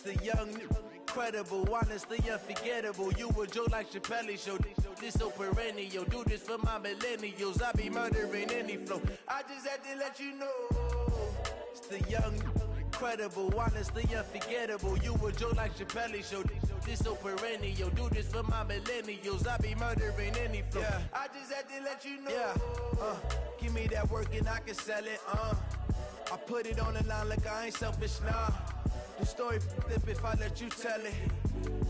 The young, incredible, honestly unforgettable. You a joke like Chappelle Show. This so perennial. Do this for my millennials. I be murdering any flow. I just had to let you know. It's the young, incredible, honestly unforgettable. You a joke like Chappelle Show. This so perennial. Do this for my millennials. I be murdering any flow. Yeah. I just had to let you know. Yeah. Give me that work and I can sell it. I put it on the line like I ain't selfish, nah. The story flip if I let you tell it.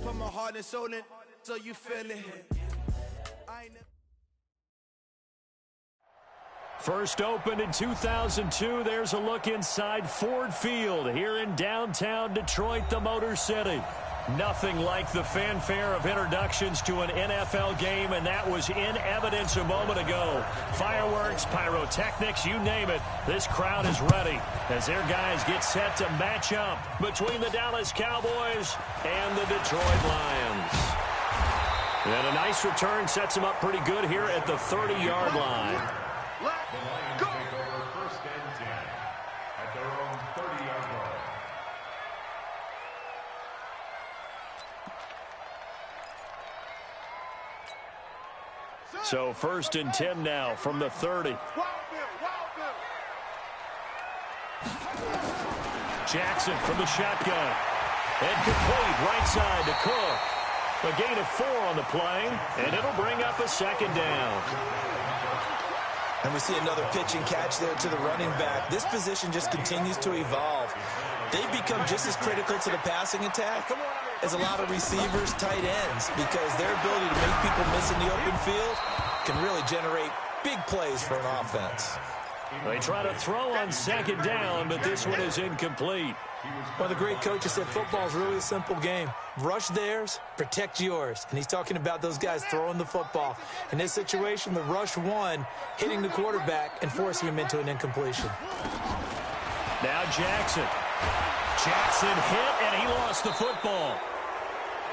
Put my heart and soul in so you feel it. First opened in 2002, there's a look inside Ford Field here in downtown Detroit, the Motor City. Nothing like the fanfare of introductions to an NFL game, and that was in evidence a moment ago. Fireworks, pyrotechnics, you name it. This crowd is ready as their guys get set to match up between the Dallas Cowboys and the Detroit Lions. And a nice return sets them up pretty good here at the 30-yard line. Let's go! First and 10 at their own 30-yard line. So first and 10 now from the 30. Jackson from the shotgun. And complete right side to Cook. A gain of 4 on the play, and it'll bring up a second down. And we see another pitch and catch there to the running back. This position just continues to evolve. They become just as critical to the passing attack as a lot of receivers, tight ends, because their ability to make people miss in the open field can really generate big plays for an offense. They try to throw on second down, but this one is incomplete. One of the great coaches said football is really a simple game. Rush theirs, protect yours. And he's talking about those guys throwing the football. In this situation, the rush won, hitting the quarterback and forcing him into an incompletion. Now Jackson. Jackson hit, and he lost the football.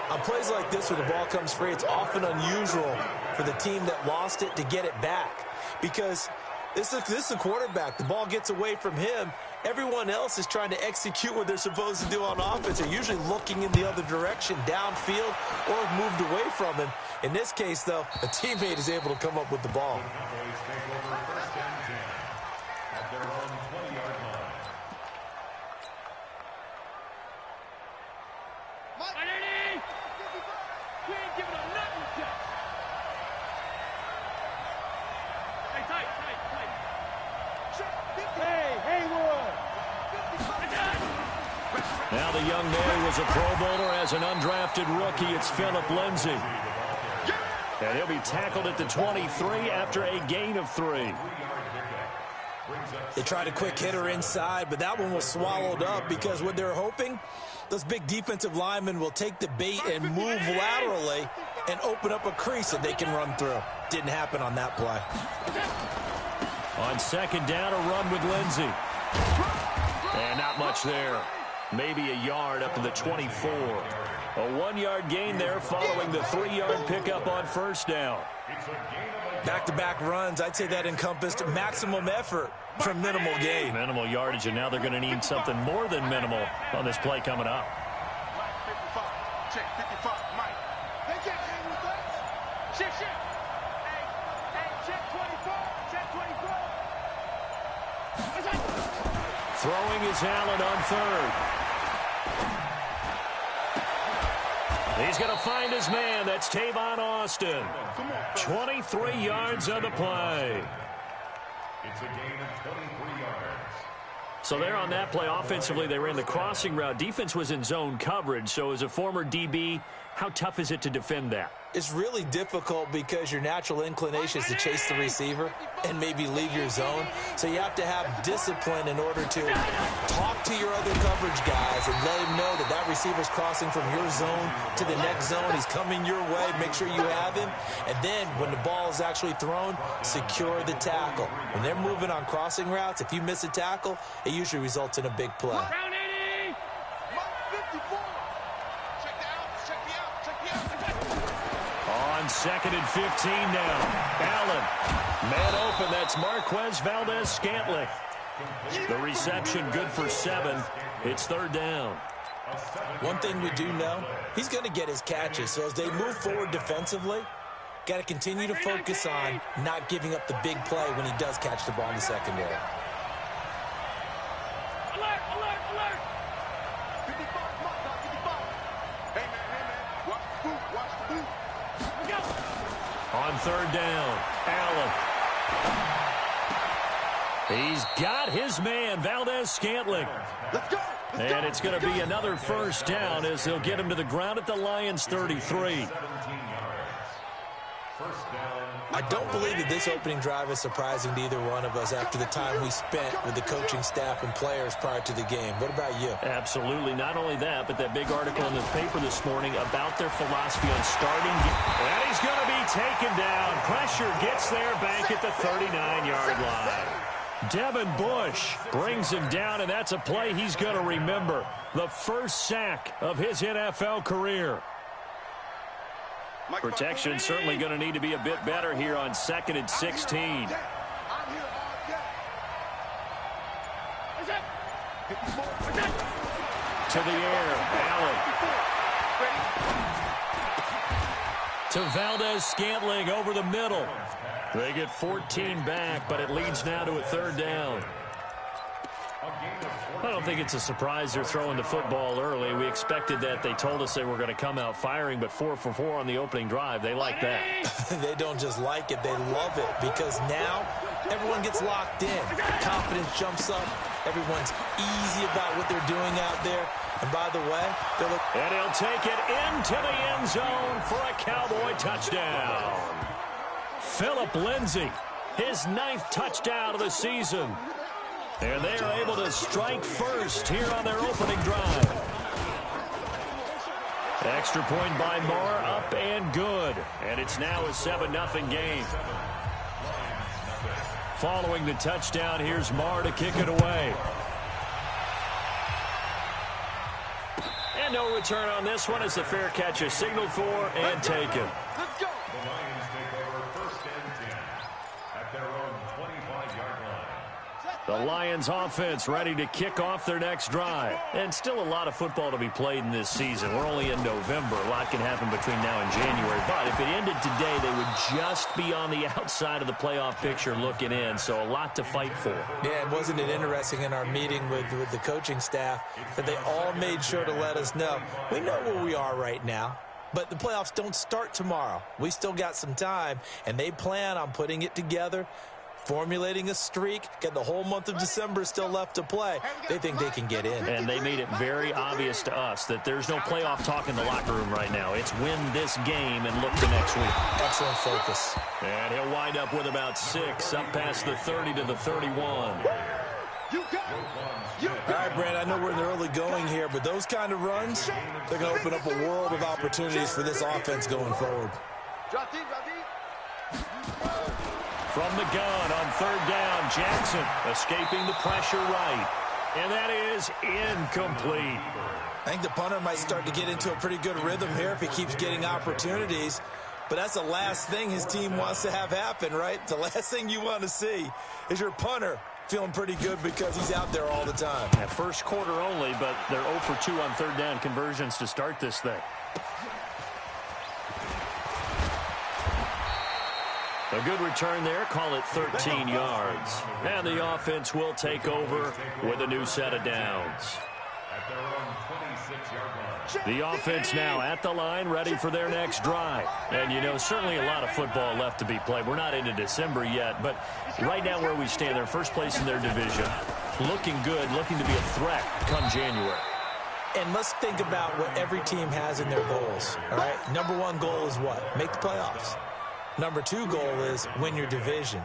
On plays like this, when the ball comes free, it's often unusual for the team that lost it to get it back. Because this is a quarterback. The ball gets away from him. Everyone else is trying to execute what they're supposed to do on offense. They're usually looking in the other direction, downfield, or have moved away from him. In this case, though, a teammate is able to come up with the ball. Now the young man was a Pro Bowler as an undrafted rookie. It's Phillip Lindsay. And he'll be tackled at the 23 after a gain of 3. They tried a quick hitter inside, but that one was swallowed up because what they're hoping, those big defensive linemen will take the bait and move laterally and open up a crease that they can run through. Didn't happen on that play. On second down, a run with Lindsay. And not much there. Maybe a yard up to the 24. A 1-yard gain there following the 3-yard pickup on first down. Back-to-back runs, I'd say that encompassed maximum effort for minimal gain. Minimal yardage, and now they're going to need something more than minimal on this play coming up. Check 55, Mike. They can't hang with us. Shit. Hey, check 24. Check 24. Throwing is Allen on third. He's going to find his man. That's Tavon Austin. 23 yards on the play. It's a gain of 23 yards. So there on that play, offensively, they ran the crossing route. Defense was in zone coverage. So as a former DB, how tough is it to defend that? It's really difficult because your natural inclination is to chase the receiver and maybe leave your zone. So you have to have discipline in order to talk to your other coverage guys and let him know that that receiver's crossing from your zone to the next zone. He's coming your way. Make sure you have him. And then when the ball is actually thrown, secure the tackle. When they're moving on crossing routes, if you miss a tackle, it usually results in a big play. On second and 15 now. Allen. Man open. That's Marquez Valdez-Scantling. The reception good for 7. It's third down. One thing we do know, he's going to get his catches. So as they move forward defensively, got to continue to focus on not giving up the big play when he does catch the ball in the secondary. Alert, alert, alert. 55, 55. Hey, man, watch the boot, watch the boot. Go. On third down, Allen. He's got his man, Valdez-Scantling. Let's go. And it's going to be another first down as they'll get him to the ground at the Lions' 33. I don't believe that this opening drive is surprising to either one of us after the time we spent with the coaching staff and players prior to the game. What about you? Absolutely. Not only that, but that big article in the paper this morning about their philosophy on starting. And he's going to be taken down. Pressure gets there back at the 39-yard line. Devin Bush brings him down, and that's a play he's going to remember. The first sack of his NFL career. Protection certainly going to need to be a bit better here on 2nd and 16. To the air, Allen. To Valdez-Scantling over the middle. They get 14 back, but it leads now to a third down. I don't think it's a surprise they're throwing the football early. We expected that. They told us they were going to come out firing, but 4 for 4 on the opening drive. They like that. They don't just like it, they love it, because now everyone gets locked in. Confidence jumps up. Everyone's easy about what they're doing out there. And by the way, and he'll take it into the end zone for a Cowboy touchdown. Phillip Lindsay, his 9th touchdown of the season. And they are able to strike first here on their opening drive. Extra point by Moore, up and good. And it's now a 7-0 game. Following the touchdown, here's Moore to kick it away. And no return on this one as the fair catch is signaled for and taken. Let's go. The Lions take over 1st and 10 at their own 25-yard line. The Lions offense ready to kick off their next drive. And still a lot of football to be played in this season. We're only in November. A lot can happen between now and January. But if it ended today, they would just be on the outside of the playoff picture looking in. So a lot to fight for. Yeah, and wasn't it interesting in our meeting with the coaching staff that they all made sure to let us know, we know where we are right now. But the playoffs don't start tomorrow. We still got some time, and they plan on putting it together, formulating a streak, got the whole month of December still left to play. They think they can get in. And they made it very obvious to us that there's no playoff talk in the locker room right now. It's win this game and look to next week. Excellent focus. And he'll wind up with about 6, up past the 30 to the 31. All right, Brand, I know we're in the early going here, but those kind of runs, they're going to open up a world of opportunities for this offense going forward. Drop deep, drop deep. From the gun on third down, Jackson escaping the pressure right. And that is incomplete. I think the punter might start to get into a pretty good rhythm here if he keeps getting opportunities. But that's the last thing his team wants to have happen, right? The last thing you want to see is your punter feeling pretty good because he's out there all the time. At first quarter only, but they're 0 for 2 on third down conversions to start this thing. A good return there, call it 13 yards. And the offense will take over with a new set of downs. At their own 26-yard line. The offense now at the line, ready for their next drive. And, you know, certainly a lot of football left to be played. We're not into December yet, but right now where we stand, they're first place in their division. Looking good, looking to be a threat come January. And let's think about what every team has in their goals, all right? Number 1 goal is what? Make the playoffs. Number 2 goal is win your division.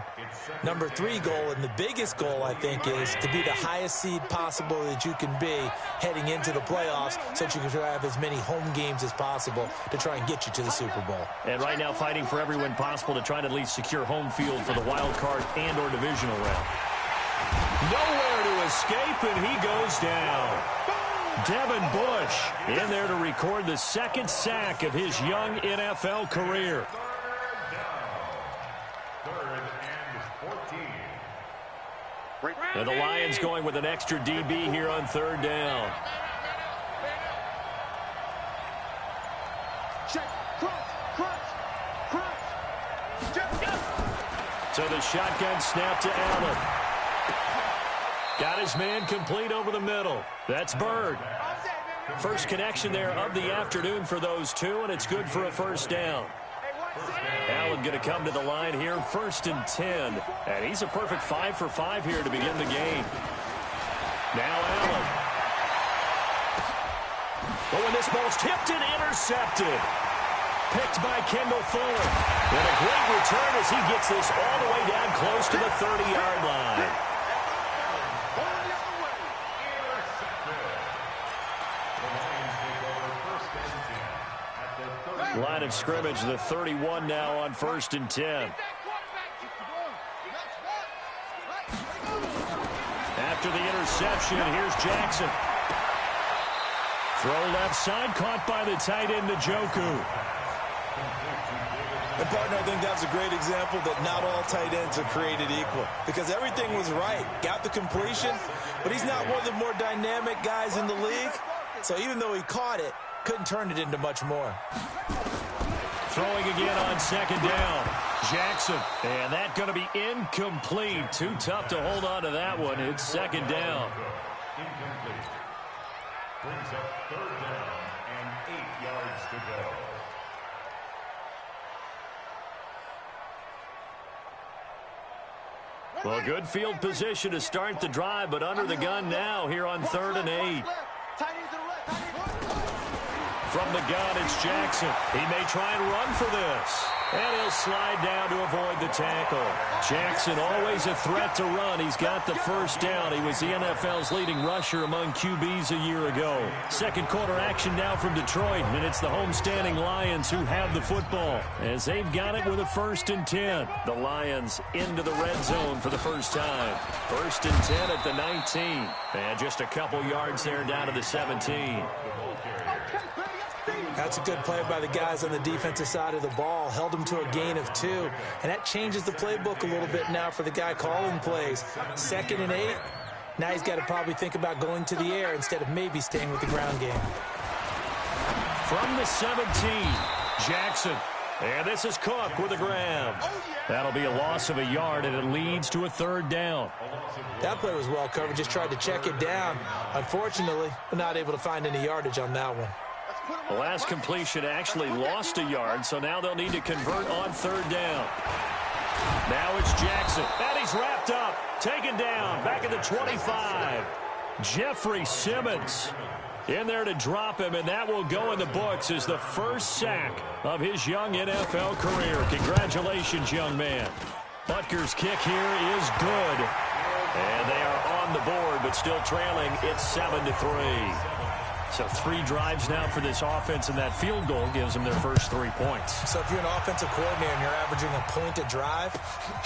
Number 3 goal, and the biggest goal, I think, is to be the highest seed possible that you can be heading into the playoffs so that you can have as many home games as possible to try and get you to the Super Bowl. And right now fighting for every win possible to try to at least secure home field for the wild card and or divisional round. Nowhere to escape, and he goes down. Devin Bush in there to record the 2nd sack of his young NFL career. And the Lions going with an extra DB here on third down. the shotgun snap to Allen. Got his man complete over the middle. That's Bird. First connection there of the afternoon for those two, and it's good for a first down. Allen going to come to the line here, 1st and 10. And he's a perfect 5 for 5 here to begin the game. Now Allen. Oh, and this ball's tipped and intercepted. Picked by Kendall Fuller. And a great return as he gets this all the way down close to the 30-yard line. Line of scrimmage, the 31 now on 1st and 10. After the interception, here's Jackson. Throw left side, caught by the tight end, Njoku. And, partner, I think that's a great example that not all tight ends are created equal. Because everything was right. Got the completion, but he's not one of the more dynamic guys in the league. So even though he caught it, couldn't turn it into much more. Throwing again on 2nd down. Jackson. And that going to be incomplete. Too tough to hold on to that one. It's 2nd down. Incomplete. Brings up 3rd down and 8 yards to go. Well, good field position to start the drive, but under the gun now here on 3rd and 8. From the gun, it's Jackson. He may try and run for this. And he'll slide down to avoid the tackle. Jackson, always a threat to run. He's got the first down. He was the NFL's leading rusher among QBs a year ago. Second quarter action now from Detroit, and it's the homestanding Lions who have the football as they've got it with a 1st and 10. The Lions into the red zone for the first time. 1st and 10 at the 19. And just a couple yards there down to the 17. That's a good play by the guys on the defensive side of the ball. Held them to a gain of 2. And that changes the playbook a little bit now for the guy calling plays. 2nd and 8. Now he's got to probably think about going to the air instead of maybe staying with the ground game. From the 17, Jackson. And this is Cook with a grab. That'll be a loss of a yard, and it leads to a 3rd down. That play was well covered. Just tried to check it down. Unfortunately, we're not able to find any yardage on that one. The last completion actually lost a yard, so now they'll need to convert on 3rd down. Now it's Jackson. And he's wrapped up. Taken down. Back at the 25. Jeffrey Simmons in there to drop him, and that will go in the books as the first sack of his young NFL career. Congratulations, young man. Butker's kick here is good. And they are on the board, but still trailing. It's 7-3. So 3 drives now for this offense, and that field goal gives them their first 3 points. So if you're an offensive coordinator and you're averaging a point a drive,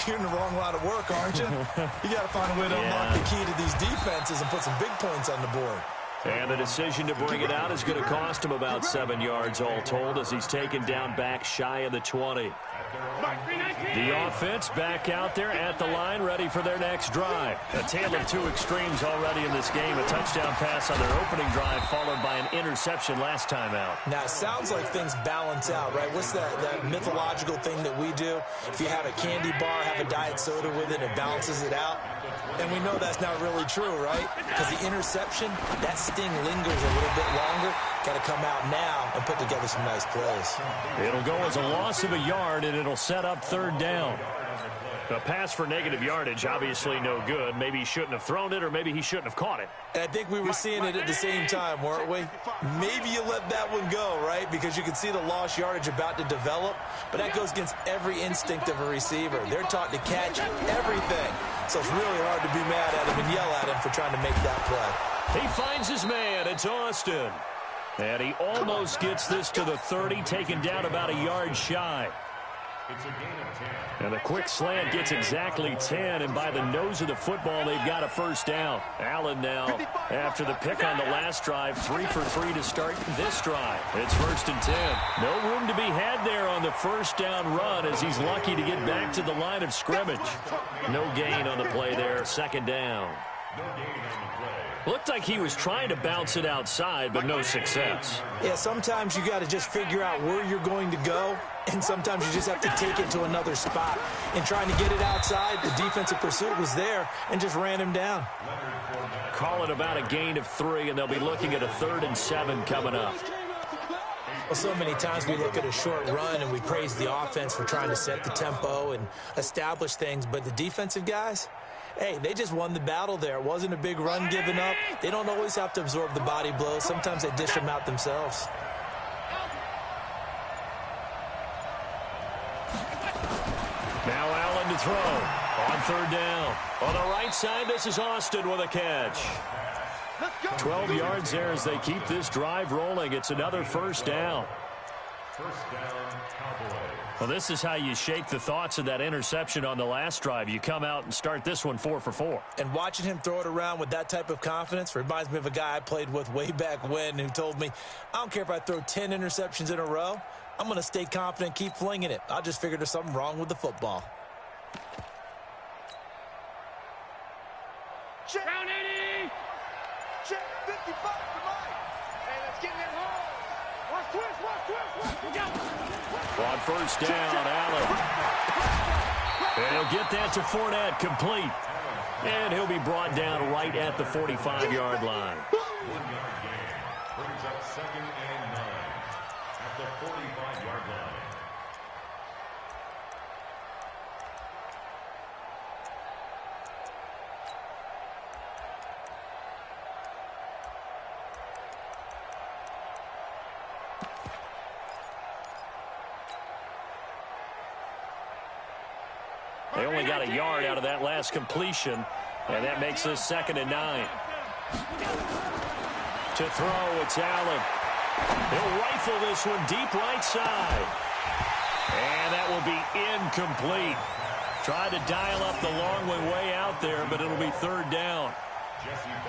you're in the wrong line of work, aren't you? You got to find a way to unlock the key to these defenses and put some big points on the board. And the decision to bring it out is going to cost him about 7 yards all told as he's taken down back shy of the 20. The offense back out there at the line, ready for their next drive. A tale of 2 extremes already in this game. A touchdown pass on their opening drive, followed by an interception last time out. Now, it sounds like things balance out, right? What's that mythological thing that we do? If you have a candy bar, have a diet soda with it, it balances it out. And we know that's not really true, right? Because the interception, that sting lingers a little bit longer. Got to come out now and put together some nice plays. It'll go as a loss of a yard, and it'll set up 3rd down. A pass for negative yardage, obviously no good. Maybe he shouldn't have thrown it, or maybe he shouldn't have caught it. And I think we were seeing it at the same time, weren't we? Maybe you let that one go, right? Because you can see the lost yardage about to develop. But that goes against every instinct of a receiver. They're taught to catch everything. So it's really hard to be mad at him and yell at him for trying to make that play. He finds his man. It's Austin. And he almost gets this to the 30, taken down about a yard shy. It's a gain of 10. And a quick slant gets exactly 10, and by the nose of the football, they've got a first down. Allen now, after the pick on the last drive, 3 for 3 to start this drive. It's 1st and 10. No room to be had there on the first down run as he's lucky to get back to the line of scrimmage. No gain on the play there, 2nd down. No gain on the play. Looked like he was trying to bounce it outside, but no success. Yeah, sometimes you got to just figure out where you're going to go, and sometimes you just have to take it to another spot. And trying to get it outside, the defensive pursuit was there and just ran him down. Call it about a gain of 3, and they'll be looking at a 3rd and 7 coming up. Well, so many times we look at a short run and we praise the offense for trying to set the tempo and establish things, but the defensive guys, hey, they just won the battle there. It wasn't a big run given up. They don't always have to absorb the body blows. Sometimes they dish them out themselves. Now Allen to throw on 3rd down. On the right side, this is Austin with a catch. 12 yards there as they keep this drive rolling. It's another 1st down. 1st down, Cowboys. Well, this is how you shake the thoughts of that interception on the last drive. You come out and start this one 4 for 4. And watching him throw it around with that type of confidence reminds me of a guy I played with way back when who told me, I don't care if I throw 10 interceptions in a row. I'm going to stay confident, keep flinging it. I just figured there's something wrong with the football. Check. Round 80. Check 55 for Mike. Hey, let's get in that hole. Watch twist. On 1st down, Allen. And he'll get that to Fournette, complete. And he'll be brought down right at the 45-yard line. 1-yard gain. Brings up 2nd and 9 at the 45-yard line. They only got a yard out of that last completion, and that makes this 2nd and 9. To throw, it's Allen. He'll rifle this one deep right side. And that will be incomplete. Tried to dial up the long way out there, but it'll be 3rd down.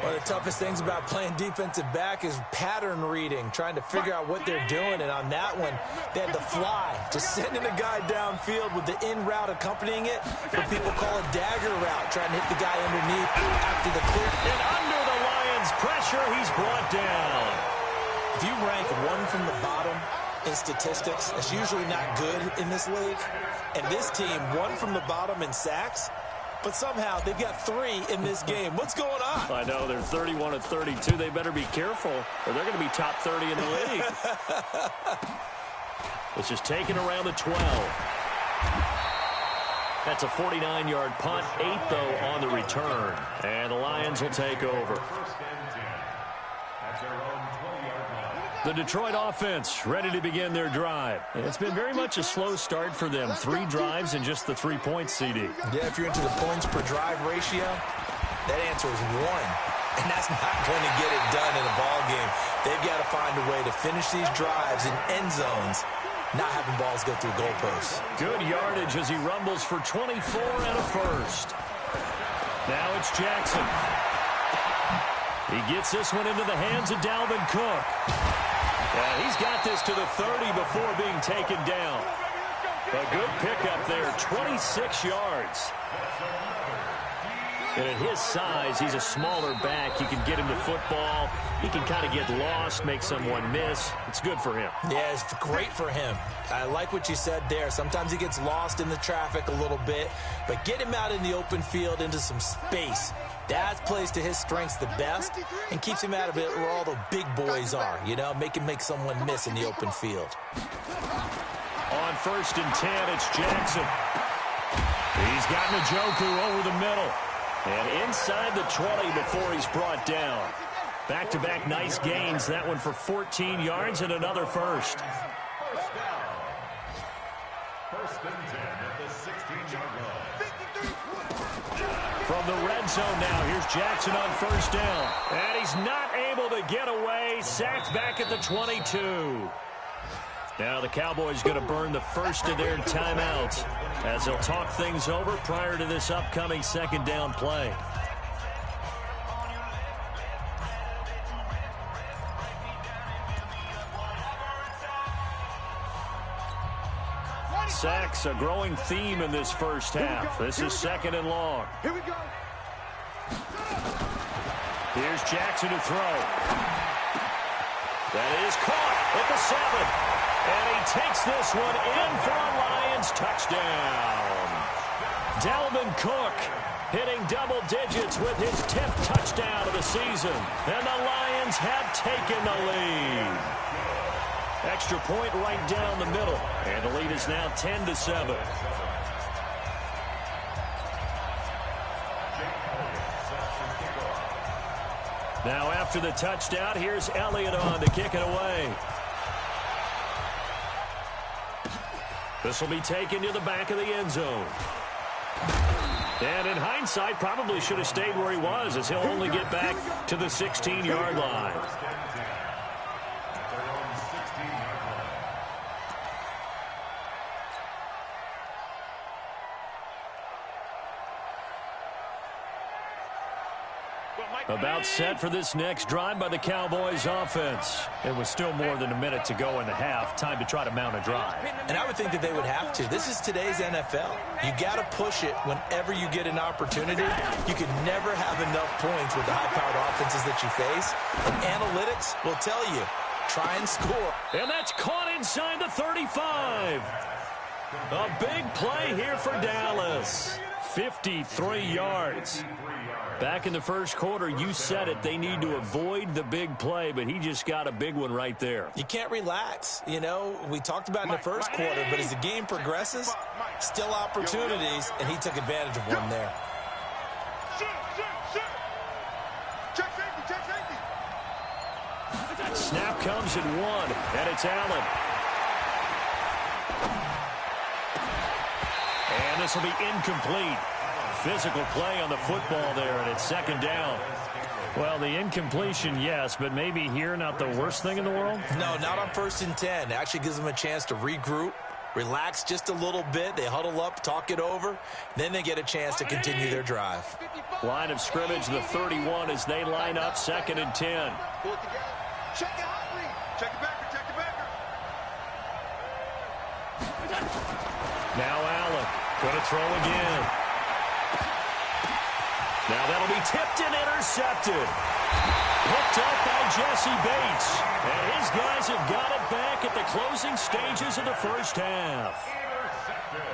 One of the toughest things about playing defensive back is pattern reading, trying to figure out what they're doing. And on that one, they had to fly, just sending a guy downfield with the in route accompanying it. What people call a dagger route, trying to hit the guy underneath after the clear. And under the Lions' pressure, he's brought down. If you rank 1 from the bottom in statistics, that's usually not good in this league. And this team, 1 from the bottom in sacks. But somehow they've got 3 in this game. What's going on? I know, they're 31 of 32. They better be careful, or they're going to be top 30 in the league. It's just taken around the 12. That's a 49-yard punt, 8, though, on the return. And the Lions will take over. 1st and 10 at their own 20-yard line. The Detroit offense ready to begin their drive. It's been very much a slow start for them. 3 drives and just the 3 points, CD. Yeah, if you're into the points per drive ratio, that answer is 1. And that's not going to get it done in a ball game. They've got to find a way to finish these drives in end zones, not having balls go through goalposts. Good yardage as he rumbles for 24 and a 1st. Now it's Jackson. He gets this one into the hands of Dalvin Cook. And he's got this to the 30 before being taken down. A good pickup there, 26 yards. And at his size, he's a smaller back. You can get him the football. He can kind of get lost, make someone miss. It's good for him. Yeah, it's great for him. I like what you said there. Sometimes he gets lost in the traffic a little bit, but get him out in the open field into some space. That plays to his strengths the best and keeps him out of it where all the big boys are, you know, make someone miss in the open field. On 1st and 10, it's Jackson. He's got Njoku over the middle. And inside the 20 before he's brought down. Back-to-back nice gains. That one for 14 yards and another 1st. 1st down. 1st and 10 at the 16-yard line. From the red zone now, here's Jackson on 1st down. And he's not able to get away. Sacked back at the 22. Now the Cowboys going to burn the first of their timeouts as they'll talk things over prior to this upcoming 2nd down play. Sacks, a growing theme in this first half. This is 2nd and long. Here we go. Here's Jackson to throw. That is caught at the 7. And he takes this one in for a Lions touchdown. Dalvin Cook hitting double digits with his 10th touchdown of the season. And the Lions have taken the lead. Extra point right down the middle. And the lead is now 10-7. Now after the touchdown, here's Elliott on to kick it away. This will be taken to the back of the end zone. And in hindsight, probably should have stayed where he was, as he'll only get back to the 16-yard line. About set for this next drive by the Cowboys offense. It was still more than a minute to go in the half. Time to try to mount a drive. And I would think that they would have to. This is today's NFL. You got to push it whenever you get an opportunity. You can never have enough points with the high-powered offenses that you face. And analytics will tell you, try and score. And that's caught inside the 35. A big play here for Dallas. 53 yards. Back in the first quarter, you said it. They need to avoid the big play, but he just got a big one right there. You can't relax. You know, we talked about in the first quarter, but as the game progresses, still opportunities, and he took advantage of one there. Snap comes at 1, and it's Allen. And this will be incomplete. Physical play on the football there, and it's second down. Well, the incompletion, yes, but maybe here not the worst thing in the world? No, not on 1st and 10. It actually gives them a chance to regroup, relax just a little bit. They huddle up, talk it over. Then they get a chance to continue their drive. Line of scrimmage, the 31 as they line up 2nd and 10. Pull it together. Check it hot read. Check it backer. Check it backer. Now Allen going to throw again. Now that'll be tipped and intercepted. Picked up by Jesse Bates. And his guys have got it back at the closing stages of the first half. Intercepted.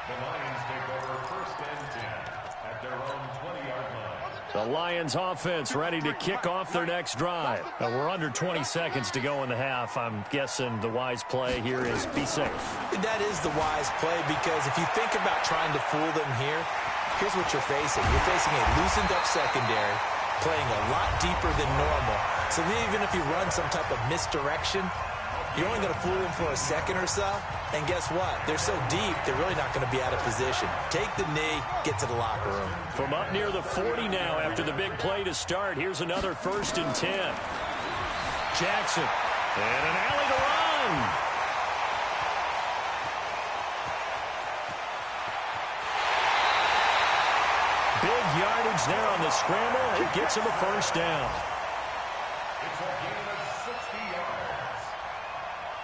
The Lions take over 1st and 10 at their own 20-yard line. The Lions offense ready to kick off their next drive. We're under 20 seconds to go in the half. I'm guessing the wise play here is be safe. That is the wise play, because if you think about trying to fool them here, here's what you're facing. You're facing a loosened-up secondary, playing a lot deeper than normal. So even if you run some type of misdirection, you're only going to fool them for a second or so. And guess what? They're so deep, they're really not going to be out of position. Take the knee, get to the locker room. From up near the 40 now after the big play to start, here's another 1st and 10. Jackson, and an alley to run. Big yardage there on the scramble. It gets him a 1st down. It's a gain of 60 yards.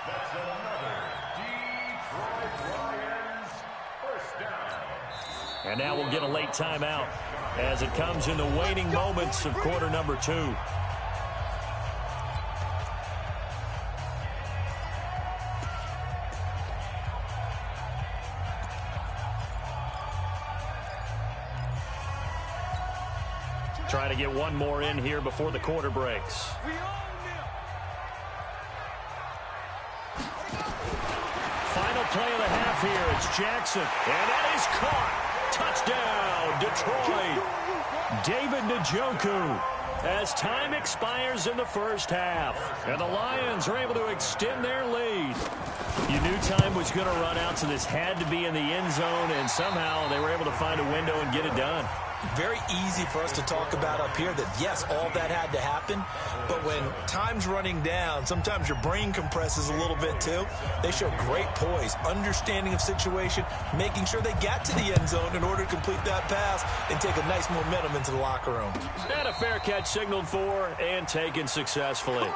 That's another Detroit Lions 1st down. And now we'll get a late timeout as it comes in the waning moments of quarter number 2. Trying to get one more in here before the quarter breaks. Final play of the half here. It's Jackson. And that is caught. Touchdown, Detroit. David Njoku. As time expires in the first half. And the Lions are able to extend their lead. You knew time was going to run out, so this had to be in the end zone. And somehow they were able to find a window and get it done. Very easy for us to talk about up here that, yes, all that had to happen. But when time's running down, sometimes your brain compresses a little bit too. They show great poise, understanding of situation, making sure they got to the end zone in order to complete that pass and take a nice momentum into the locker room. And a fair catch signaled for and taken successfully.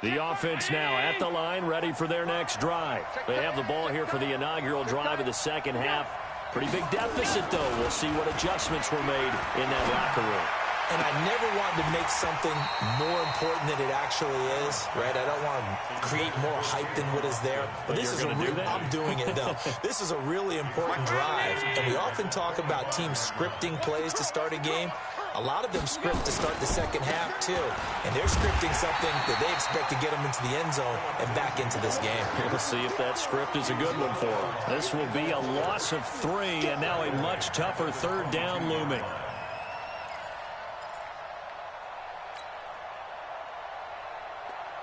The offense now at the line, ready for their next drive. They have the ball here for the inaugural drive of the second half. Pretty big deficit, though. We'll see what adjustments were made in that locker room. And I never wanted to make something more important than it actually is, right? I don't want to create more hype than what is there. But this is I'm doing it, though. This is a really important drive. And we often talk about teams scripting plays to start a game. A lot of them script to start the second half, too. And they're scripting something that they expect to get them into the end zone and back into this game. We'll see if that script is a good one for them. This will be a loss of 3, and now a much tougher third down looming.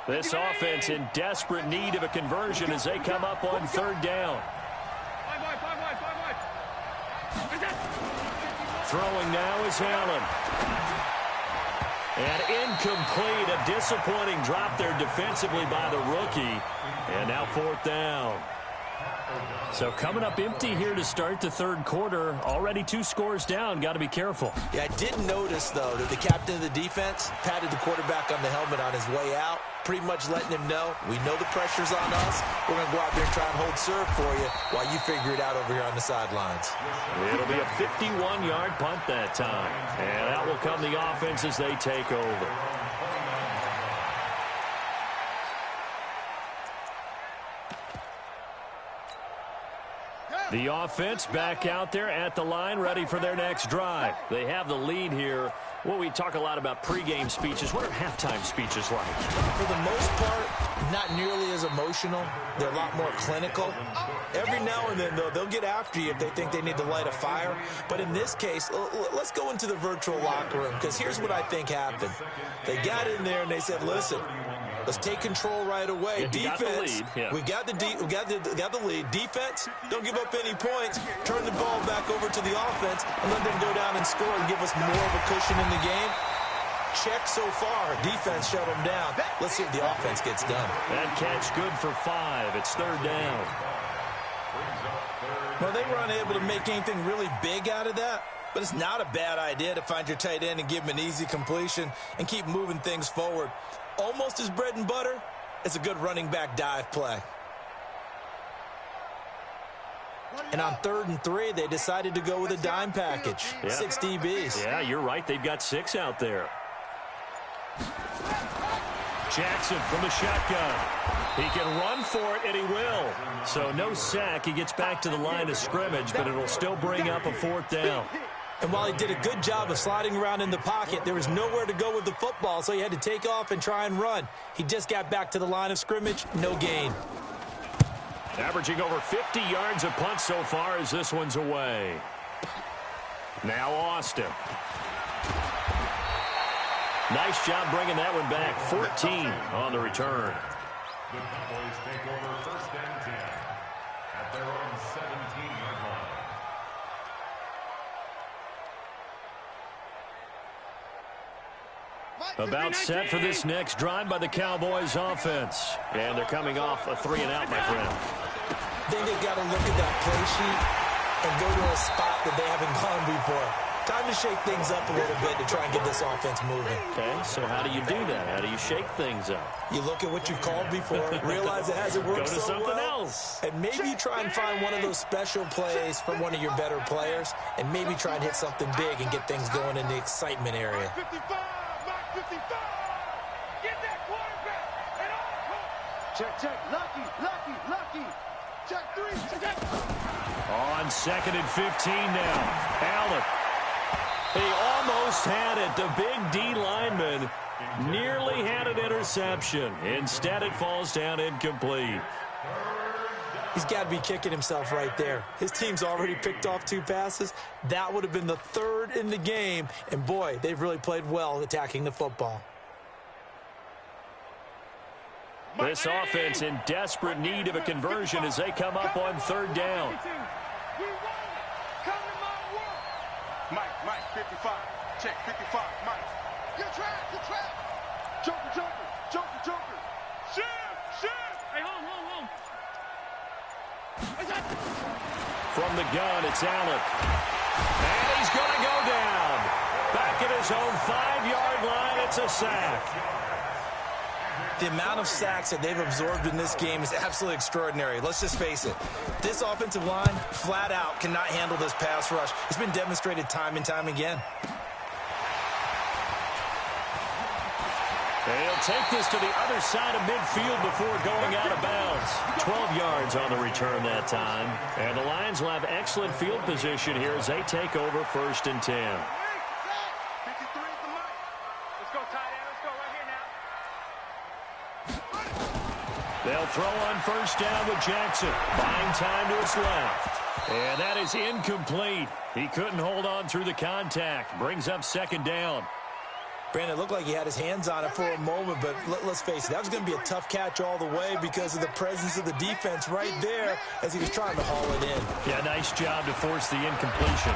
This offense in desperate need of a conversion as they come up on third down. Throwing now is Allen. And incomplete, a disappointing drop there defensively by the rookie. And now fourth down. So coming up empty here to start the third quarter. Already 2 scores down. Got to be careful. Yeah, I did notice, though, that the captain of the defense patted the quarterback on the helmet on his way out, pretty much letting him know, we know the pressure's on us. We're going to go out there and try and hold serve for you while you figure it out over here on the sidelines. It'll be a 51-yard punt that time. And out will come the offense as they take over. The offense back out there at the line, ready for their next drive. They have the lead here. Well, we talk a lot about pregame speeches. What are halftime speeches like? For the most part, not nearly as emotional. They're a lot more clinical. Every now and then, though, they'll get after you if they think they need to light a fire. But in this case, let's go into the virtual locker room, because here's what I think happened. They got in there and they said, listen, let's take control right away. Yeah, defense, we got the lead. Defense, don't give up any points. Turn the ball back over to the offense and let them go down and score and give us more of a cushion in the game. Check so far. Defense shut them down. Let's see if the offense gets done. That catch good for 5. It's third down. Well, they were unable to make anything really big out of that. But it's not a bad idea to find your tight end and give him an easy completion and keep moving things forward. Almost as bread and butter, it's a good running back dive play. And on 3rd and 3, they decided to go with a dime package. Yeah. 6 DBs. Yeah, you're right. They've got 6 out there. Jackson from the shotgun. He can run for it, and he will. So no sack. He gets back to the line of scrimmage, but it'll still bring up a 4th down. And while he did a good job of sliding around in the pocket, there was nowhere to go with the football, so he had to take off and try and run. He just got back to the line of scrimmage, no gain. Averaging over 50 yards a punt so far as this one's away. Now Austin. Nice job bringing that one back. 14 on the return. The Cowboys take over 1st and 10 at their own 17-yard line. About set for this next drive by the Cowboys offense. And they're coming off a 3-and-out, my friend. I think they've got to look at that play sheet and go to a spot that they haven't gone before. Time to shake things up a little bit to try and get this offense moving. Okay, so how do you do that? How do you shake things up? You look at what you've called before, realize it hasn't worked so well. Go to something else. And maybe you try and find one of those special plays from one of your better players, and maybe try and hit something big and get things going in the excitement area. 55, Mike 55. Get that quarterback and all. Check, lucky. Check 3, check. On 2nd and 15 now. Allen. He almost had it. The big D lineman nearly had an interception. Instead, it falls down incomplete. He's got to be kicking himself right there. His team's already picked off 2 passes. That would have been the 3rd in the game. And, boy, they've really played well attacking the football. This offense in desperate need of a conversion as they come up on 3rd down. Mike, 55. Check, 55, Mike. Good trap. Joker. Shift. Hey, home. From the gun, it's Allen. And he's going to go down. Back at his own 5-yard line, it's a sack. The amount of sacks that they've absorbed in this game is absolutely extraordinary. Let's just face it. This offensive line, flat out, cannot handle this pass rush. It's been demonstrated time and time again. They'll take this to the other side of midfield before going out of bounds. 12 yards on the return that time. And the Lions will have excellent field position here as they take over 1st and 10. 53 is the mark. Let's go, tight end. Let's go right here now. They'll throw on 1st down with Jackson. Buying time to his left. And that is incomplete. He couldn't hold on through the contact. Brings up 2nd down. Brandon, it looked like he had his hands on it for a moment, but let's face it, that was going to be a tough catch all the way because of the presence of the defense right there as he was trying to haul it in. Yeah, nice job to force the incompletion.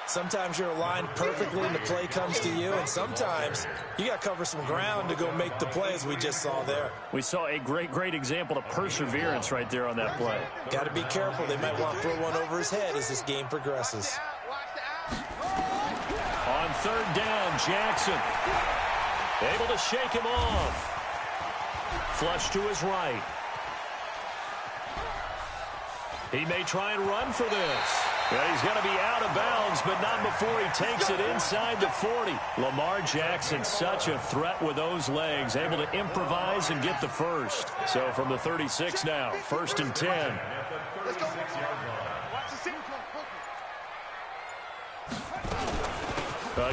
Sometimes you're aligned perfectly and the play comes to you, and sometimes you got to cover some ground to go make the play, as we just saw there. We saw a great example of perseverance right there on that play. Got to be careful. They might want to throw one over his head as this game progresses. On 3rd down, Jackson able to shake him off. Flush to his right. He may try and run for this. Yeah, he's going to be out of bounds, but not before he takes it inside the 40. Lamar Jackson, such a threat with those legs, able to improvise and get the first. So from the 36 now, 1st and 10.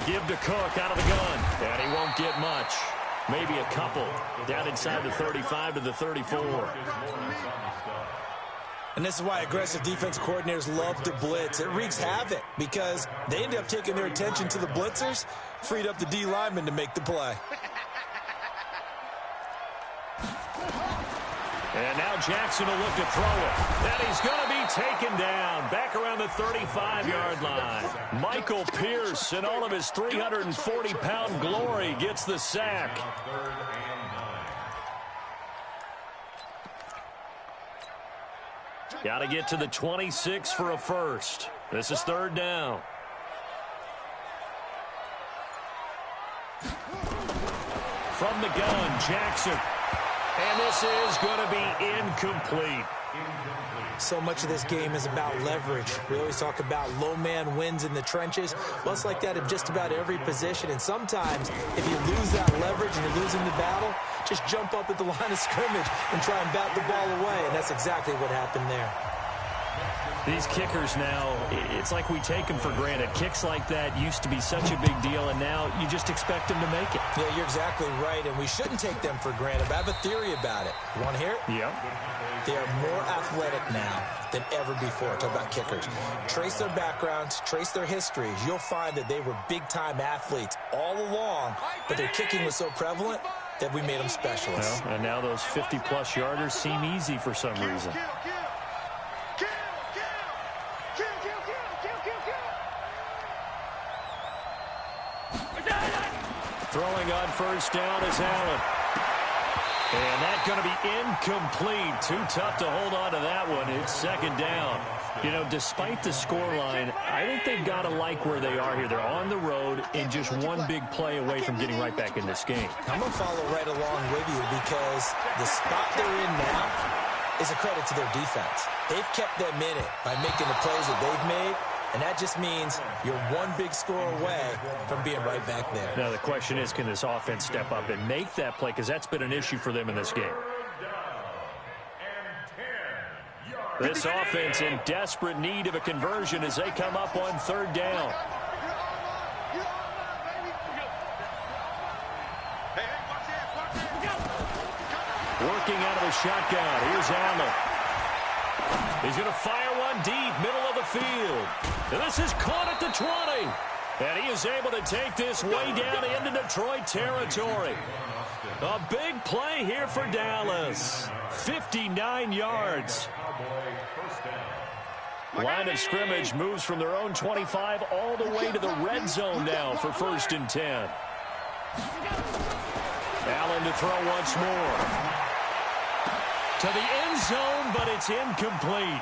Give to Cook out of the gun, and he won't get much. Maybe a couple. Down inside the 35 to the 34. And this is why aggressive defense coordinators love to blitz. It wreaks havoc because they end up taking their attention to the blitzers, freed up the D lineman to make the play. And now Jackson will look to throw it. And he's going to be taken down back around the 35-yard line. Michael Pierce, in all of his 340-pound glory, gets the sack. Got to get to the 26 for a first. This is 3rd down. From the gun, Jackson. And this is going to be incomplete. So much of this game is about leverage. We always talk about low man wins in the trenches. Well, it's like that in just about every position. And sometimes, if you lose that leverage and you're losing the battle, just jump up at the line of scrimmage and try and bat the ball away. And that's exactly what happened there. These kickers now, it's like we take them for granted. Kicks like that used to be such a big deal, and now you just expect them to make it. Yeah, you're exactly right, and we shouldn't take them for granted. But I have a theory about it. You want to hear it? Yeah. They are more athletic now than ever before. Talk about kickers. Trace their backgrounds, trace their histories. You'll find that they were big-time athletes all along, but their kicking was so prevalent that we made them specialists. Well, and now those 50-plus yarders seem easy for some reason. Throwing on 1st down is Allen. And that's going to be incomplete. Too tough to hold on to that one. It's 2nd down. You know, despite the scoreline, I think they've got to like where they are here. They're on the road and just one big play away from getting right back in this game. I'm going to follow right along with you because the spot they're in now is a credit to their defense. They've kept them in it by making the plays that they've made. And that just means you're one big score away from being right back there. Now, the question is, can this offense step up and make that play? Because that's been an issue for them in this game. This offense in desperate need of a conversion as they come up on 3rd down. Working out of the shotgun. Here's Allen. He's going to fire one deep, middle of the field. And this is caught at the 20. And he is able to take this way down into Detroit territory. A big play here for Dallas. 59 yards. Line of scrimmage moves from their own 25 all the way to the red zone now for 1st and 10. Allen to throw once more. To the end zone, but it's incomplete.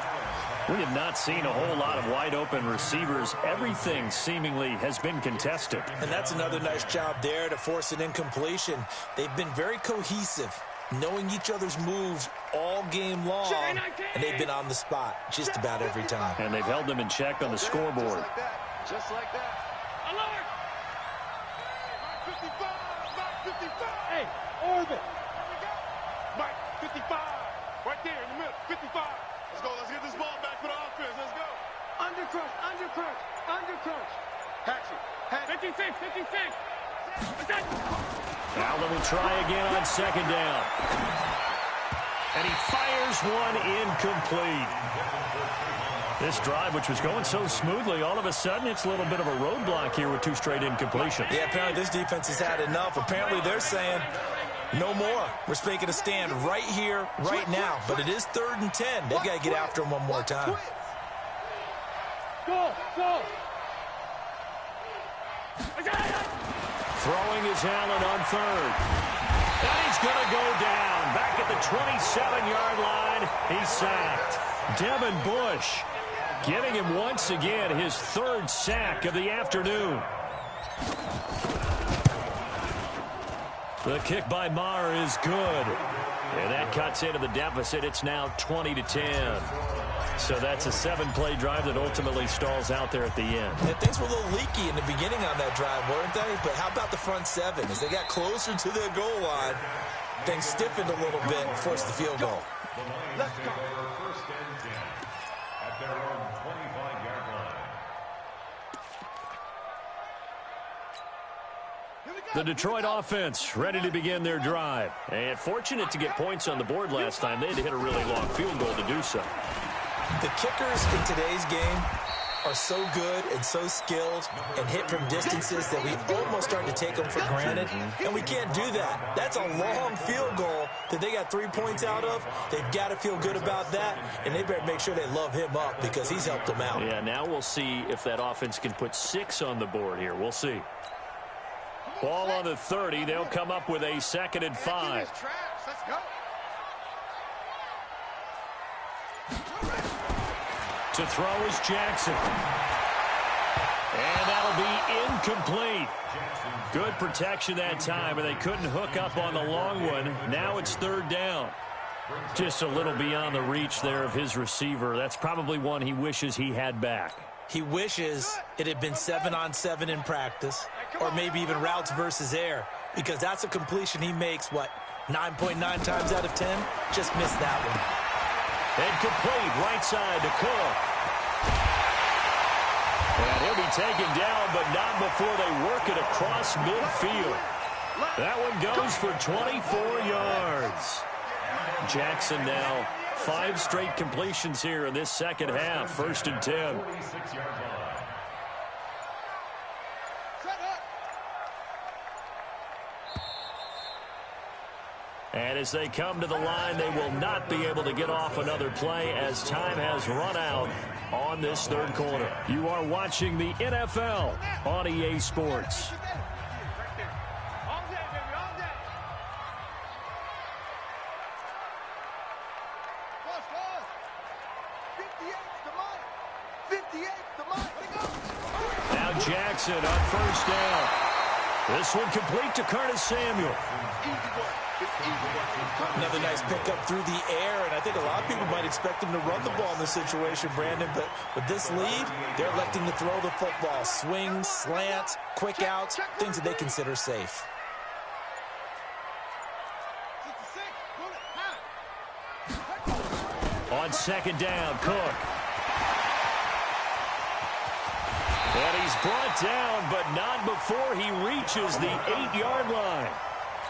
We have not seen a whole lot of wide-open receivers. Everything seemingly has been contested. And that's another nice job there to force an incompletion. They've been very cohesive, knowing each other's moves all game long, and they've been on the spot just about every time. And they've held them in check on the scoreboard. Just like that. Alert! Mike 55! Mike 55! Hey, orbit! Mike 55! Right there in the middle, 55. Let's go, let's get this ball back for the offense. Let's go. Under crunch, under crunch, under crunch. Hatchet, 56, 56. Allen will try again on second down. And he fires one incomplete. This drive, which was going so smoothly, all of a sudden it's a little bit of a roadblock here with 2 straight incompletions. Yeah, apparently this defense has had enough. Apparently they're saying no more. We're making a stand right here, right now. But it is 3rd and 10. They've got to get after him one more time. Go, go. Throwing is Allen on 3rd. And he's going to go down. Back at the 27-yard line. He's sacked. Devin Bush giving him once again his 3rd sack of the afternoon. The kick by Maher is good. And that cuts into the deficit. It's now 20-10. So that's a 7-play drive that ultimately stalls out there at the end. And things were a little leaky in the beginning on that drive, weren't they? But how about the front 7? As they got closer to the goal line, things stiffened a little bit and forced the field goal. Let's go. First and 10 at their own 25-yard line. The Detroit offense ready to begin their drive. And fortunate to get points on the board last time. They had to hit a really long field goal to do so. The kickers in today's game are so good and so skilled and hit from distances that we almost start to take them for granted, and we can't do that. That's a long field goal that they got 3 points out of. They've got to feel good about that, and they better make sure they love him up because he's helped them out. Yeah, now we'll see if that offense can put 6 on the board here. We'll see. Ball on the 30. They'll come up with a 2nd and 5. Let's go. To throw is Jackson. And that'll be incomplete. Good protection that time, and they couldn't hook up on the long one. Now it's 3rd down. Just a little beyond the reach there of his receiver. That's probably one he wishes he had back. He wishes it had been 7-on-7 in practice, or maybe even routes versus air, because that's a completion he makes, 9.9 times out of 10? Just missed that one. Incomplete, right side to Cook. And he'll be taken down, but not before they work it across midfield. That one goes for 24 yards. Jackson now 5 straight completions here in this second half. 1st and 10. And as they come to the line, they will not be able to get off another play as time has run out on this 3rd quarter. You are watching the NFL on EA Sports. Now Jackson on 1st down. This one complete to Curtis Samuel. Another nice pickup through the air, and I think a lot of people might expect him to run the ball in this situation, Brandon, but with this lead, they're electing to throw the football. Swings, slants, quick outs, things that they consider safe. On 2nd down, Cook. And he's brought down, but not before he reaches the 8-yard line.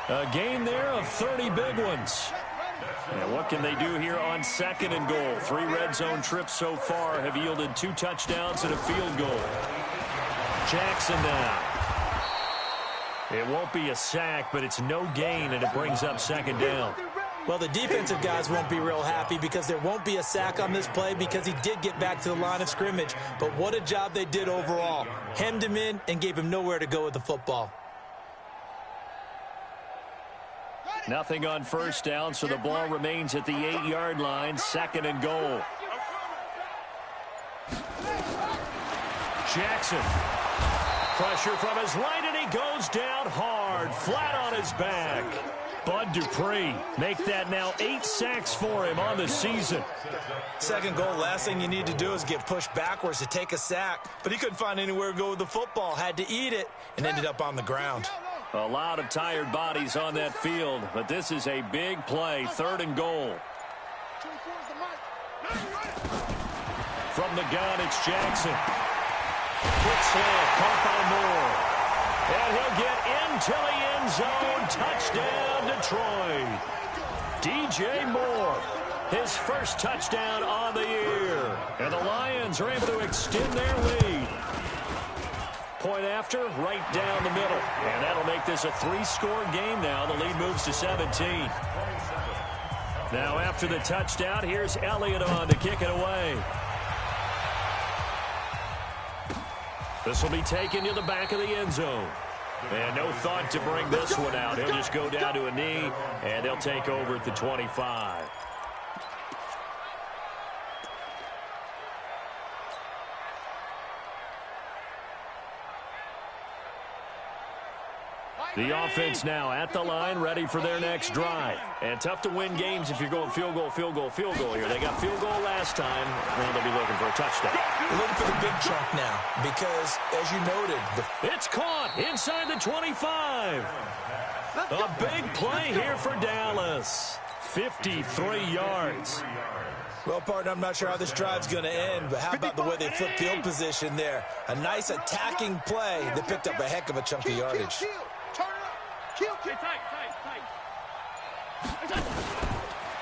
A gain there of 30 big ones. Now, what can they do here on 2nd and goal? 3 red zone trips so far have yielded 2 touchdowns and a field goal. Jackson now. It won't be a sack, but it's no gain, and it brings up 2nd down. Well, the defensive guys won't be real happy because there won't be a sack on this play because he did get back to the line of scrimmage. But what a job they did overall. Hemmed him in and gave him nowhere to go with the football. Nothing on 1st down, so the ball remains at the 8-yard line. 2nd and goal. Jackson. Pressure from his right, and he goes down hard, flat on his back. Bud Dupree, make that now 8 sacks for him on the season. Second goal, last thing you need to do is get pushed backwards to take a sack. But he couldn't find anywhere to go with the football, had to eat it, and ended up on the ground. A lot of tired bodies on that field, but this is a big play, 3rd and goal. From the gun, it's Jackson. Quick slant, caught by Moore. And he'll get into the end zone. Touchdown, Detroit. DJ Moore, his first touchdown on the year. And the Lions are able to extend their lead. Point after, right down the middle. And that'll make this a 3-score game now. The lead moves to 17. Now after the touchdown, here's Elliott on to kick it away. This will be taken to the back of the end zone. And no thought to bring this one out. He'll just go down to a knee, and they'll take over at the 25. The offense now at the line, ready for their next drive. And tough to win games if you're going field goal, field goal, field goal here. They got field goal last time. Now they'll be looking for a touchdown. They're looking for the big chunk now because, as you noted, it's caught inside the 25. A big play here for Dallas. 53 yards. Well, partner, I'm not sure how this drive's going to end, but how about the way they flipped field position there? A nice attacking play that picked up a heck of a chunk of yardage.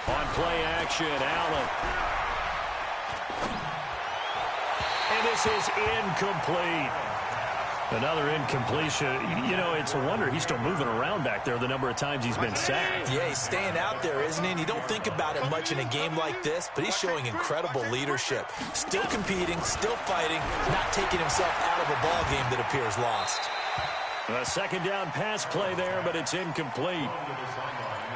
On play action, Allen. And this is incomplete. Another incompletion. You know, it's a wonder he's still moving around back there the number of times he's been sacked. Yeah, he's staying out there, isn't he? And you don't think about it much in a game like this, but he's showing incredible leadership. Still competing, still fighting, not taking himself out of a ball game that appears lost. A second down pass play there, but it's incomplete.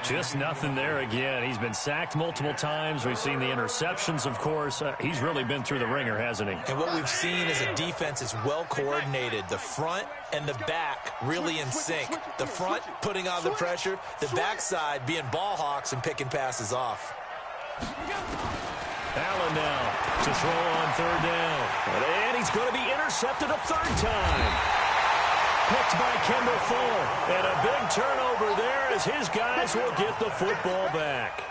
Just nothing there again. He's been sacked multiple times. We've seen the interceptions, of course. He's really been through the ringer, hasn't he? And what we've seen is a defense that's well coordinated. The front and the back really in sync. The front putting on the pressure, the backside being ball hawks and picking passes off. Allen now to throw on 3rd down. And he's going to be intercepted a 3rd time. Picked by Kendall Fuller. And a big turnover there as his guys will get the football back.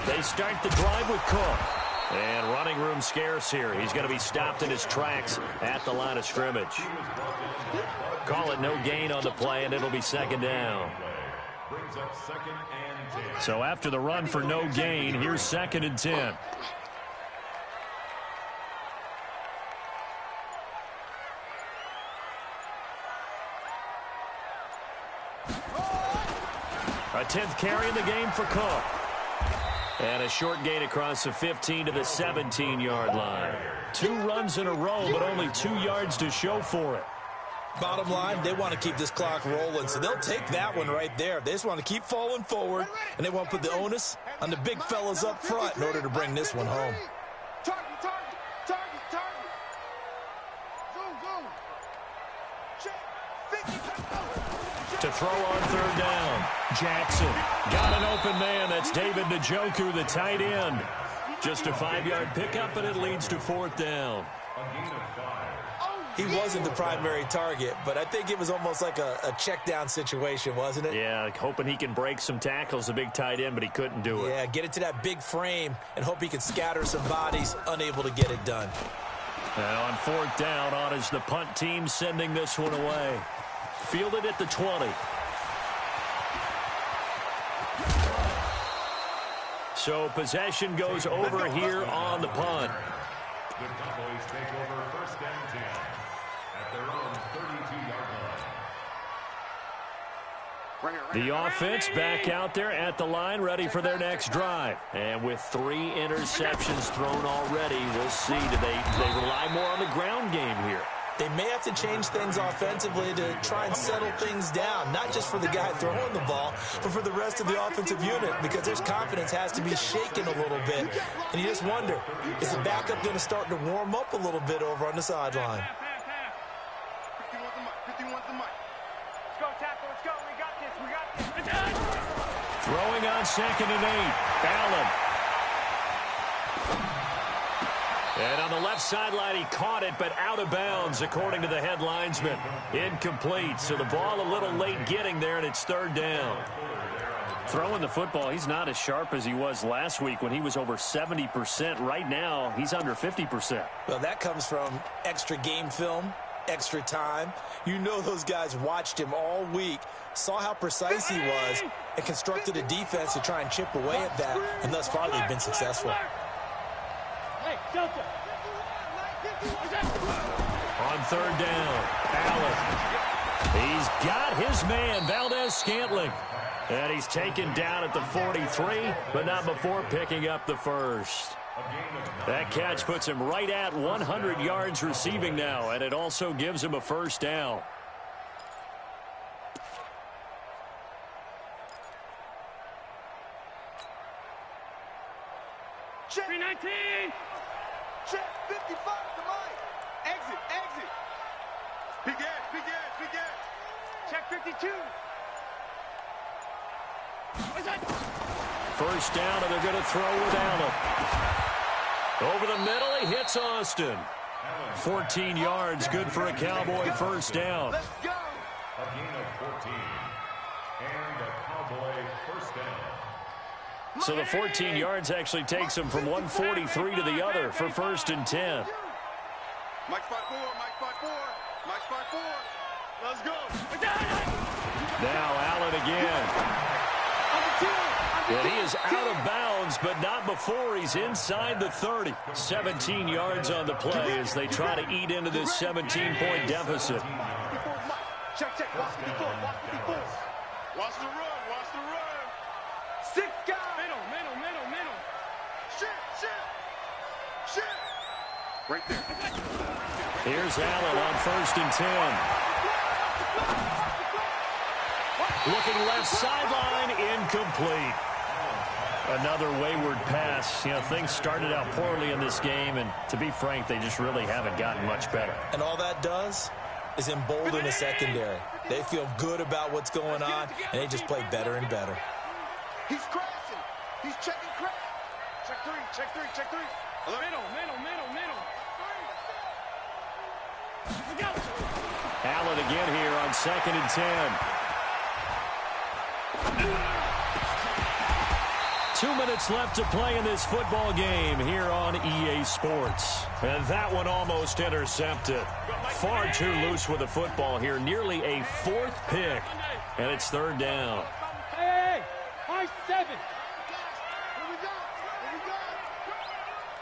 They start the drive with Cook. And running room scarce here. He's going to be stopped in his tracks at the line of scrimmage. Call it no gain on the play, and it'll be 2nd down. So after the run for no gain, here's 2nd and 10. A 10th carry in the game for Cook. And a short gain across the 15 to the 17-yard line. 2 runs in a row, but only 2 yards to show for it. Bottom line, they want to keep this clock rolling, so they'll take that one right there. They just want to keep falling forward, and they want to put the onus on the big fellas up front in order to bring this one home. To throw on 3rd down, Jackson got an open man. That's David Njoku, the tight end. Just a 5-yard pickup, and it leads to 4th down. He wasn't the primary target, but I think it was almost like a check down situation, wasn't it? Yeah, hoping he can break some tackles, a big tight end, but he couldn't do it. Yeah, get it to that big frame and hope he can scatter some bodies, unable to get it done. And on 4th down, on is the punt team sending this one away. Fielded at the 20. So possession goes over here on the punt. The Cowboys take over 1st and 10 at their own 32-yard line. The offense back out there at the line, ready for their next drive. And with 3 interceptions thrown already, we'll see. Do they rely more on the ground game here? They may have to change things offensively to try and settle things down, not just for the guy throwing the ball, but for the rest of the offensive unit, because their confidence has to be shaken a little bit. And you just wonder, is the backup going to start to warm up a little bit over on the sideline? 51's the mic. Let's go, tackle. Let's go. We got this. We got this. Throwing on 2nd and 8. Allen. And on the left sideline, he caught it, but out of bounds, according to the head linesman. Incomplete, so the ball a little late getting there, and it's 3rd down. Throwing the football, he's not as sharp as he was last week when he was over 70%. Right now, he's under 50%. Well, that comes from extra game film, extra time. You know those guys watched him all week, saw how precise he was, and constructed a defense to try and chip away at that, and thus far they've been successful. On 3rd down, Allen. He's got his man, Valdez-Scantling. And he's taken down at the 43, but not before picking up the first. That catch puts him right at 100 yards receiving now, and it also gives him a first down. Check 319. Check 55 to mine. Exit, exit. Big ass, big ass, big ass. Check 52. What's that? First down, and they're going to throw with Allen. Over the middle, he hits Austin. 14 yards, good for a Cowboy first down. Let's go. A gain of 14. And a Cowboy first down. So the 14 yards actually takes him from 143 to the other for 1st and 10. Mike spot 4, Mike spot 4, Mike spot 4. Let's go. Now Allen again. And he is out of bounds, but not before he's inside the 30. 17 yards on the play as they try to eat into this 17-point deficit. Check, check. Watch 54, watch 54. Watch the run, watch the run. 6 guys. Middle. Shit. Right there. Here's Allen on 1st and 10. Looking left sideline, incomplete. Another wayward pass. You know, things started out poorly in this game, and to be frank, they just really haven't gotten much better. And all that does is embolden the secondary. They feel good about what's going on, and they just play better and better. He's crashing. He's checking crash. Check three. Middle. Allen again here on 2nd and 10. 2 minutes left to play in this football game here on EA Sports. And that one almost intercepted. Far too loose with the football here. Nearly a 4th pick. And it's 3rd down. Hey, high 7. Here we go.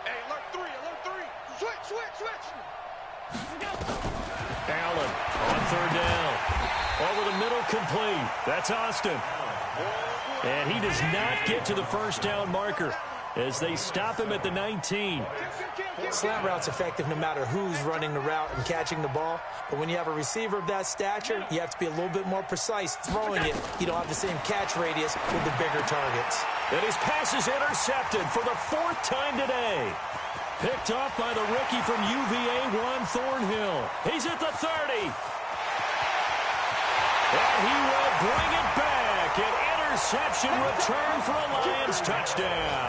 Hey, alert 3. Switch. Allen on 3rd down. Over the middle, complete. That's Austin. And he does not get to the first down marker as they stop him at the 19. Slant route's effective no matter who's running the route and catching the ball. But when you have a receiver of that stature, you have to be a little bit more precise throwing it. You don't have the same catch radius with the bigger targets. And his pass is intercepted for the 4th time today. Picked off by the rookie from UVA, Juan Thornhill. He's at the 30. And he will bring it back. An interception return for a Lions touchdown.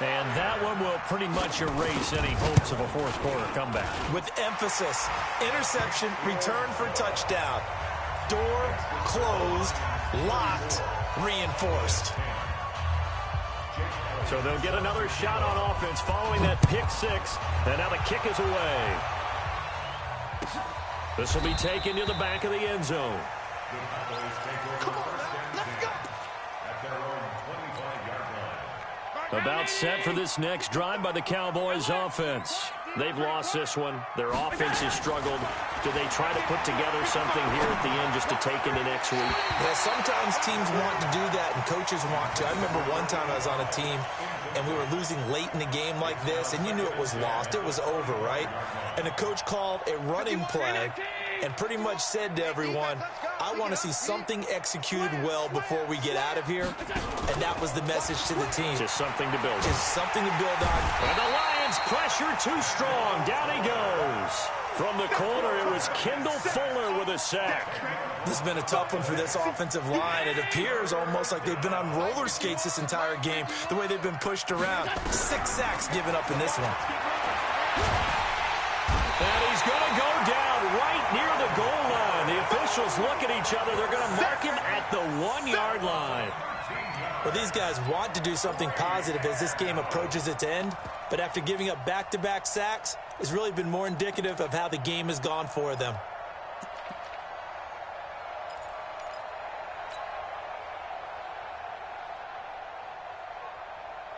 And that one will pretty much erase any hopes of a 4th quarter comeback. With emphasis, interception, return for touchdown. Door closed, locked, reinforced. So they'll get another shot on offense following that pick 6. And now the kick is away. This will be taken to the back of the end zone. About set for this next drive by the Cowboys offense. They've lost this one. Their offense has struggled. Do they try to put together something here at the end just to take into next week? Yeah, sometimes teams want to do that and coaches want to. I remember one time I was on a team and we were losing late in the game like this, and you knew it was lost. It was over, right? And the coach called a running play and pretty much said to everyone, I want to see something executed well before we get out of here. And that was the message to the team. Just something to build on. Just something to build on. And the Lions pressure too strong. Down he goes. From the corner, it was Kendall Fuller with a sack. This has been a tough one for this offensive line. It appears almost like they've been on roller skates this entire game, the way they've been pushed around. 6 sacks given up in this one. And he's going to go down right near the goal line. The officials look at each other. They're going to mark him at the 1-yard line. Well, these guys want to do something positive as this game approaches its end, but after giving up back-to-back sacks, it's really been more indicative of how the game has gone for them.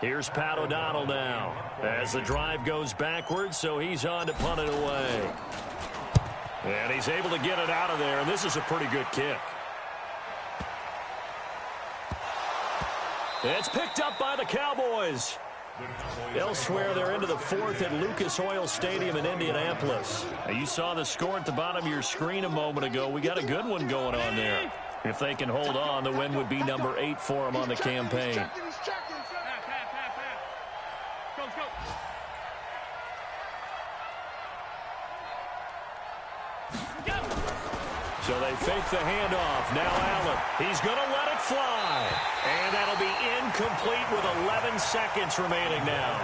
Here's Pat O'Donnell now as the drive goes backwards, so he's on to punt it away. And he's able to get it out of there, and this is a pretty good kick. It's picked up by the Cowboys. Elsewhere, they're into the fourth at Lucas Oil Stadium in Indianapolis. Now, you saw the score at the bottom of your screen a moment ago. We got a good one going on there. If they can hold on, the win would be number 8 for them on the campaign. So they fake the handoff. Now Allen. He's going to let it fly. And that'll be incomplete with 11 seconds remaining now.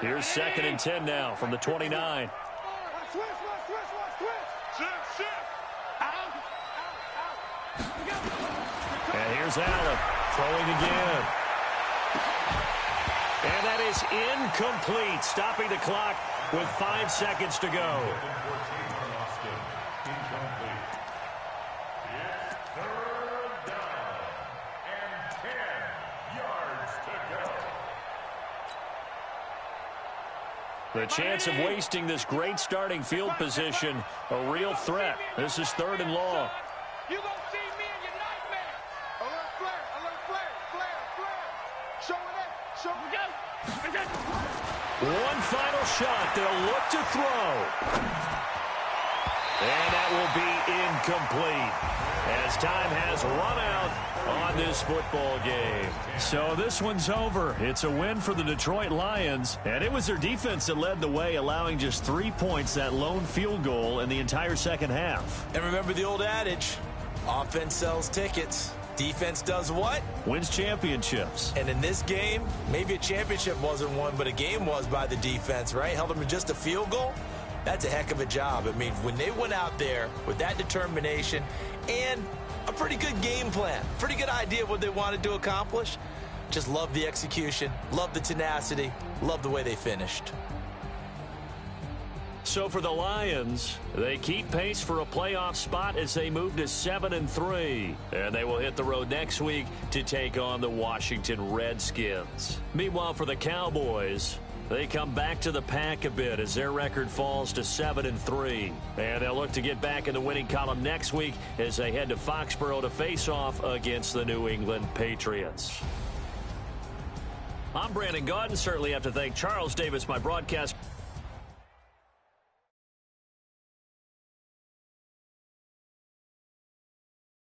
Here's 2nd and 10 now from the 29. And here's Allen throwing again. And that is incomplete, stopping the clock with 5 seconds to go. The chance of wasting this great starting field position, a real threat. This is 3rd and long. You gonna see me in your nightmare. Alert flare, flare. Show it. One final shot. They'll look to throw. And that will be incomplete as time has run out on this football game. So this one's over. It's a win for the Detroit Lions, and it was their defense that led the way, allowing just 3 points, that lone field goal in the entire second half. And remember the old adage, offense sells tickets. Defense does what? Wins championships. And in this game, maybe a championship wasn't won, but a game was by the defense, right? Held them to just a field goal. That's a heck of a job. I mean, when they went out there with that determination and a pretty good game plan, pretty good idea of what they wanted to accomplish, just love the execution, love the tenacity, love the way they finished. So for the Lions, they keep pace for a playoff spot as they move to 7-3. And they will hit the road next week to take on the Washington Redskins. Meanwhile, for the Cowboys, they come back to the pack a bit as their record falls to 7-3. And they'll look to get back in the winning column next week as they head to Foxborough to face off against the New England Patriots. I'm Brandon Gaudin. Certainly have to thank Charles Davis, my broadcast